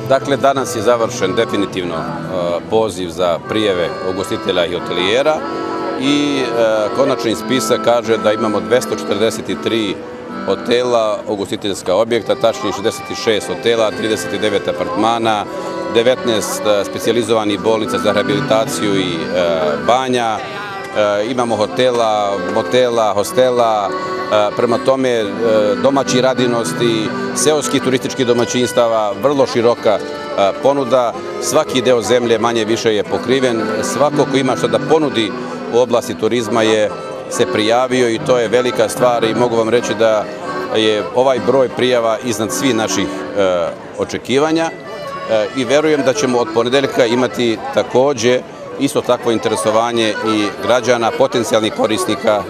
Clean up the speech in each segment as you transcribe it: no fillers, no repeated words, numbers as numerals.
Dakle, danas je završen definitivno poziv za prijave ugostitelja i hotelijera i konačni spisak kaže da imamo 243 hotela, ugostiteljska objekta, tačnije 66 hotela, 39 apartmana, 19 specijalizovanih bolnica za rehabilitaciju i banja, imamo hotela, motela, hostela, prema tome domaći radinosti, seoskih turističkih domaćinstava, vrlo široka ponuda, svaki deo zemlje manje više je pokriven, svako ko ima što da ponudi u oblasti turizma se prijavio i to je velika stvar i mogu vam reći da je ovaj broj prijava iznad svih naših očekivanja i verujem da ćemo od ponedeljka imati takođe isto takvo interesovanje i građana, potencijalnih korisnika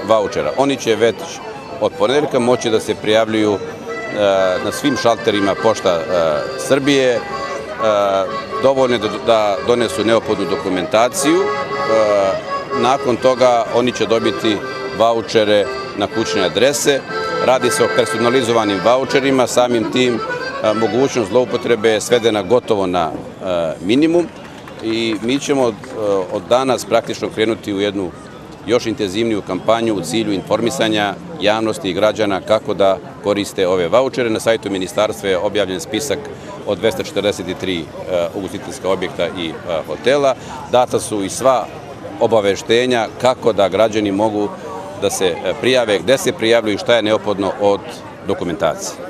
vaučera. Oni će već od ponedeljka moći da se prijavljuju na svim šalterima Pošta Srbije, dovoljno je da donesu neophodnu dokumentaciju. Nakon toga oni će dobiti vaučere na kućne adrese. Radi se o personalizovanim vaučerima, samim tim mogućnost zloupotrebe je svedena gotovo na minimum i mi ćemo od danas praktično krenuti u jednu još intenzivniju kampanju u cilju informisanja javnosti i građana kako da koriste ove vaučere. Na sajtu ministarstva je objavljen spisak od 243 ugostiteljska objekta i hotela. Data su i sva obaveštenja kako da građani mogu da se prijave, gde se prijavljuju i šta je neophodno od dokumentacije.